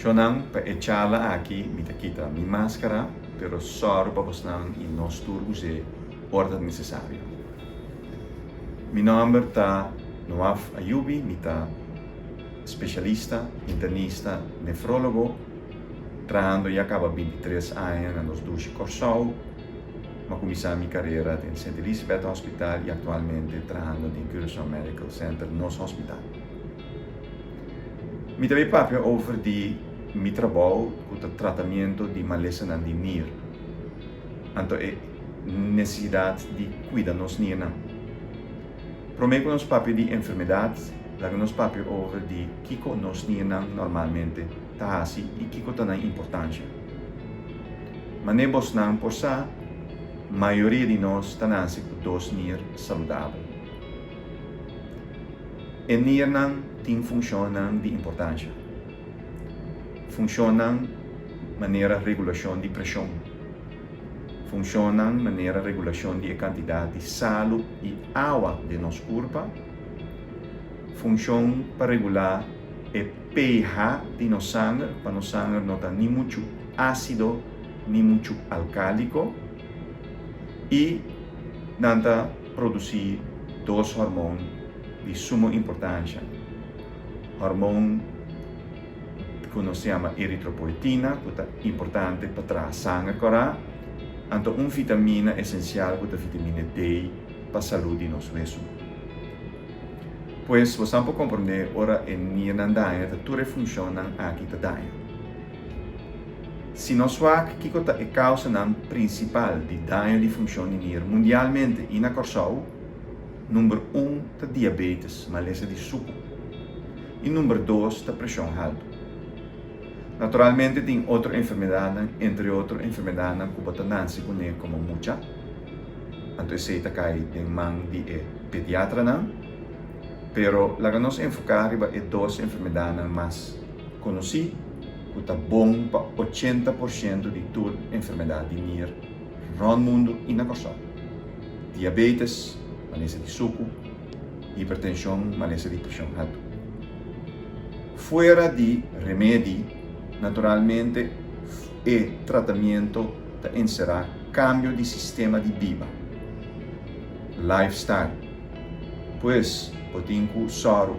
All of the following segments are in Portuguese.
Shonang pa echala aqui mita kita mi máscara, pero só para nang e nós turguse ordem necessária. Mi nome tá Noaf Ayubi, mita especialista, internista, nefrólogo, trabajando já acaba 23 anos nos dois Corsau, ma comecei minha carreira em St. Elizabeth Hospital e atualmente trabalhando em Curaçao Medical Center, nos hospital. Mi também papia over de mi trabalho com o tratamento de maleza na NIR. Então, é necessidade de cuidar nos niños. Prometo nos papia de enfermidades, lá nos papia over de kiko nos niños normalmente tá assim e kiko tá na importância. Mas nebos não por sa, maioria de nós tá nasce com dos niños saudáveis. E niños não tem funcionam de importância. Funcionam maneira regulação de pressão. Funcionam maneira regulação de quantidade de sal e água de nosso corpo. Funcionam para regular o pH de nosso sangue, para nosso sangue não estar nem muito ácido, nem muito alcálico. E nanta produzir dois hormônios de suma importância. Hormônio que se chama eritropoetina, que é importante para o sangue correr, então uma vitamina essencial que é a vitamina D para a saúde de nosso osso. Pois, você pode compreender ora em nianandaia, tudo funciona aqui também. Se nós vamos que é a causa principal de dano de função de nier mundialmente e na Corsau, número 1 é diabetes, maleza de suco, e número 2 é pressão alta. Naturalmente, tem outra enfermidade, entre outras enfermidades, que não se conhece como muita. Então, se cai em mão de pediatra, pero lá que nós enfocamos é duas enfermidades mais conhecidas, que é bom para 80% de toda enfermidade de NIR, no mundo e na Corsau. Diabetes, maleza de suco, hipertensão, maleza de pressão alta. Fora de remédio, naturalmente, o tratamento de encerrar cambio de sistema de vida, lifestyle. Pois, botem com soro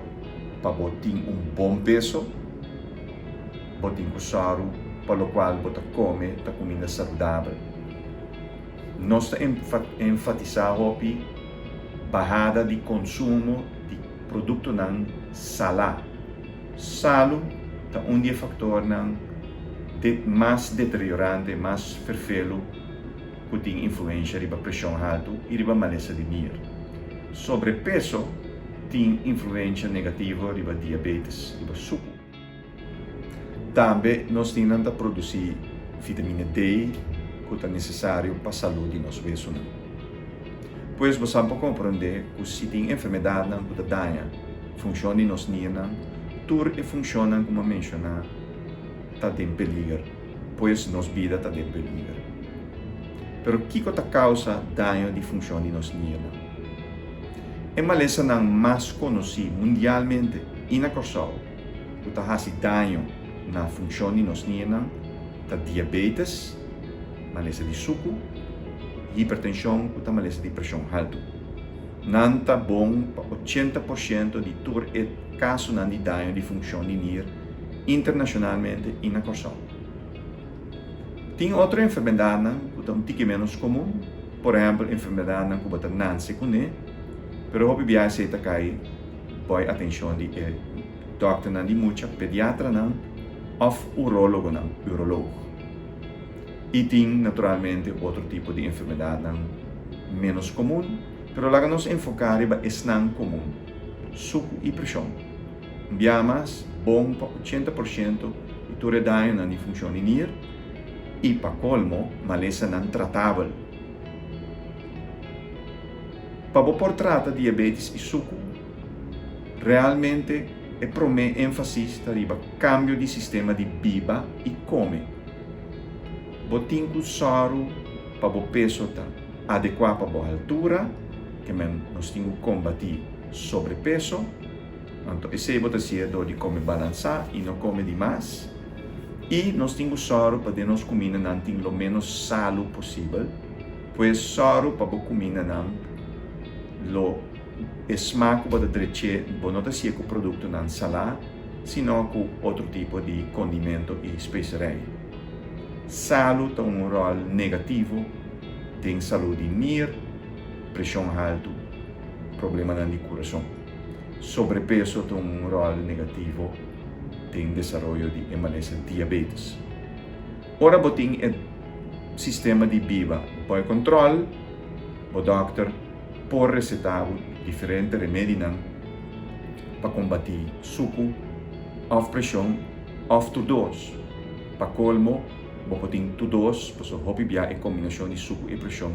para botar bom peso, botem com soro para o qual botar come a comida saudável. Nós enfatizamos a bajada de consumo de produtos não salá. Salo é um dos fatores mais deteriorante, mais fervelo, que tem influência sobre a pressão alta e sobre a maleza de NIR. Sobrepeso tem influência negativa sobre a diabetes, sobre o suco. Também nós temos que produzir vitamina D, que é necessário para a saúde de nosso osso. Pois você pode compreender que se tem enfermidade que dana funciona em nosso niños, tudo funciona como mencionar, está em peligro, pois nossa vida está em peligro. Pero o que causa dano de função de nosso niños? É maleza mais conhecida mundialmente e na Corsau, que faz dano na função de nosso niños, é diabetes, maleza de suco, hipertensão, que é maleza de pressão alta. Não está bom para 80% de todo o caso de dano de função de NIR internacionalmente e na Corsau. Tem outra enfermidade que é um pouco menos comum, por exemplo, enfermidade que não se conhece, mas o que se cai põe atenção de doctor de muita pediatra ou urologo urologo. E tem naturalmente outro tipo de enfermidade menos comum, mas lá que nós enfocamos é não comum, suco e pressão. Biamas bom para 80% de todo dano de função de NIR e para colmo, maleza não tratável. Para por tratar diabetes e suco, realmente é promete ênfase sobre cambio de sistema de vida e come. Botinho soro para o peso tá adequada para a altura, que nós temos que combater sobrepeso. Então, esse bota ser de comer balançar e não comer demais. E nós temos soro para nós comer não tem o menos salo possível, pois soro para comer não lo esmaco para direito, não ser com produto não salá, sino com outro tipo de condimento e especiaria. Salo tem rol negativo, tem saúde NIR, pressão alta, problema de coração. Sobrepeso tem rol negativo, tem desenvolvimento de emergência diabetes. Ora, botin é sistema de biba, por controle, o doctor por recetar diferentes remédios para combater suco, ou pressão, ou tudose. Para colmo, botin tudose, para so hopi bia é combinação de suco e pressão,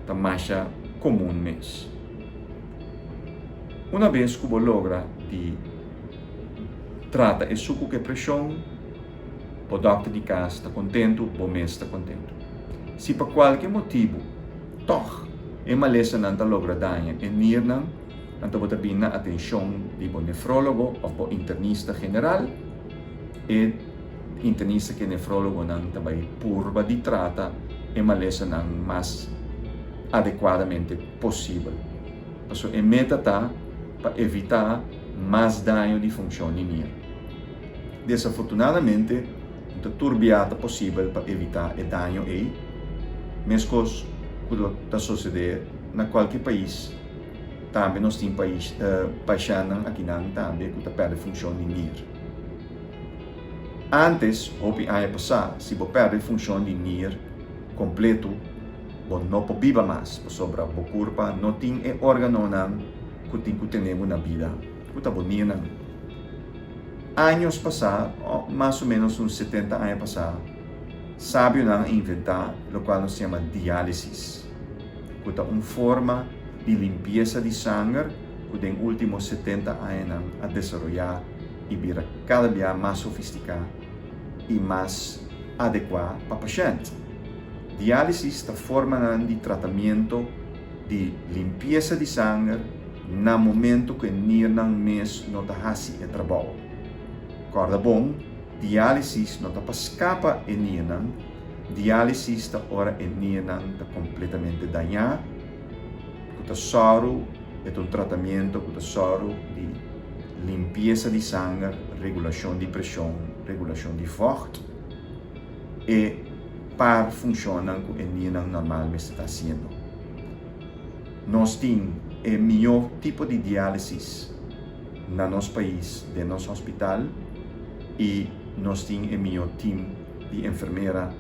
tá mais comum mesmo. Uma vez que você logra de trata o suco e pressão, o doctor de casa está contente, o mês está contente. Se por qualquer motivo, toch, é maleza não está logra danha, é nir não, então você tem a atenção de um nefrólogo ou um internista general, e internista que nefrólogo não também purba de trata é maleza não mais adequadamente possível. Então, é meta tá para evitar mais dano de função de NIR. Desafortunadamente, é turbiada possível para evitar o dano aí, mesmo que está suceder em qualquer país. Também nós temos país baixando aqui também que perde a função de NIR. Antes, houve ano passado, se você perde a função de NIR completo, você não pode viver mais, sobre o corpo não tem órgão que tem que ter na vida, que está bonito. Anos passados, mais ou menos uns 70 anos passados, sábio não inventar o qual se chama diálise, que é uma forma de limpeza de sangue que tem últimos 70 anos a desenvolver e vir cada vez mais sofisticado e mais adequado para o paciente. Diálise é a forma de tratamento de limpeza de sangue no momento que NIR não não está fazendo o trabalho. Corda bom, diálise não está para escapar de NIR não, diálise está hora de NIR não está completamente danhado, que soro é um tratamento que soro de limpeza de sangue, regulação de pressão, regulação de forte e para funcionar com o NIR não normalmente está fazendo. Nós temos o melhor tipo de diálise no nosso país, no nosso hospital, e nós temos o melhor time de enfermeira,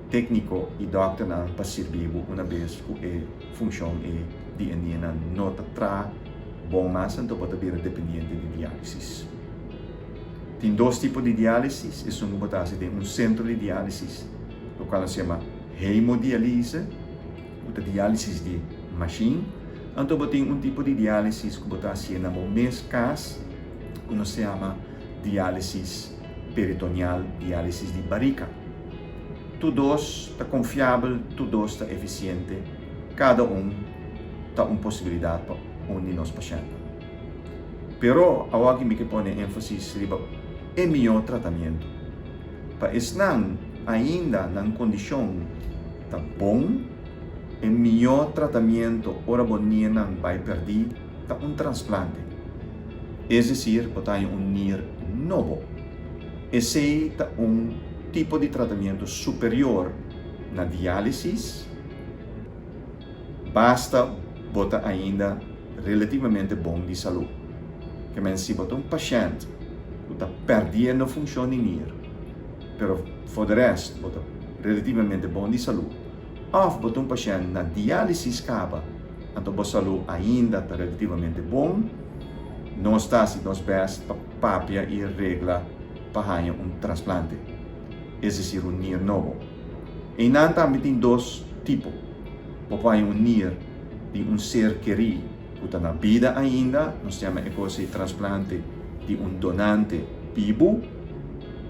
técnico e doctor para servir uma vez que a função de NIR não está bom, mas então pode vir dependente de diálise. Tem dois tipos de diálise, tem um centro de diálise, o qual se chama hemodiálise, ou diálise de machine. Então, tem um tipo de diálise que você faz no mesmo caso, que se chama diálise peritoneal, diálise de barriga. Todos está confiável, todos está eficiente, cada está uma possibilidade para um de nós pacientes. Pero, agora que me põe ênfase é melhor tratamento. Para não ainda na condição tá bom, o melhor tratamento ora bonita não vai perder tá um transplante. É decir, botar um NIR novo. Esse é um tipo de tratamento superior na diálise. Basta botar ainda relativamente bom de saúde. Que se botar um paciente que está perdendo a função de NIR, pero for the rest, botar relativamente bom de saúde. Ou botar um paciente na diálise acaba, então a saúde ainda está relativamente bom, não está se nós best para papia e regla para um transplante, é decir, um NIR novo. E não também tem dois tipos, para um NIR de um ser querido que está na vida ainda, nós chamamos esse transplante de um donante vivo,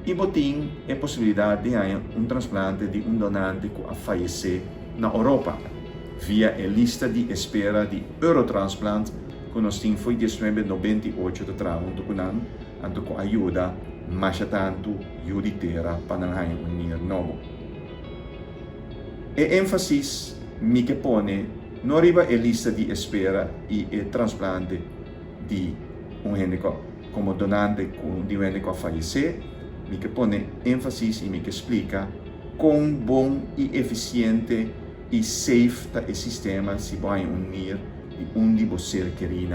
e botin a possibilidade de um transplante de um donante que a falecer na Europa. via a lista de espera de Eurotransplant que nós tínhamos foi 1998 de trabalho com nós, anto com ajuda, mas tanto juditera para não unir novo. E ênfasis me que pone não arriba a lista de espera e o transplante de génico como donante de um génico a falecer, me que pone ênfasis e me que explica quão bom e eficiente e safe o sistema se vai unir de onde você querer.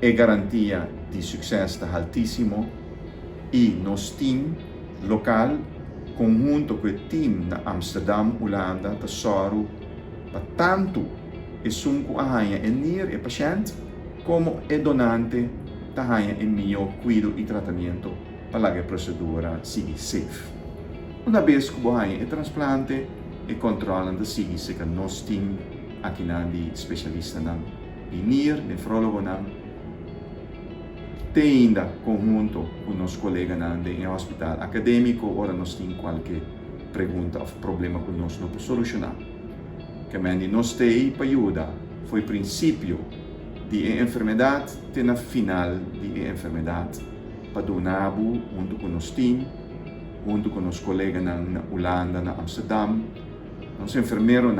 A garantia de sucesso está altíssimo e nosso time local, conjunto com o time na Amsterdam, Holanda, está soro para tanto e sunco a hanha unir o paciente como o donante está hanha o melhor cuidado e tratamento para que a procedura siga safe. Uma vez que você o transplante e controlam de seguir se que nosso time aqui de especialista na NIR, nefrólogo na tem ainda conjunto com nossos colegas em hospital acadêmico, ora nós temos qualquer pergunta ou problema com nós não solucionar. Que nós temos para ajudar foi o princípio de enfermidade até na final de enfermidade para donar junto com nosso time, junto com nossos colegas na Holanda, na Amsterdam, nosso enfermeiro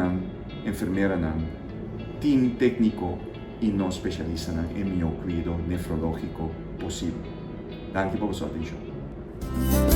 time técnico e nós especialista em melhor cuidado nefrológico possível. Danke por sua atenção.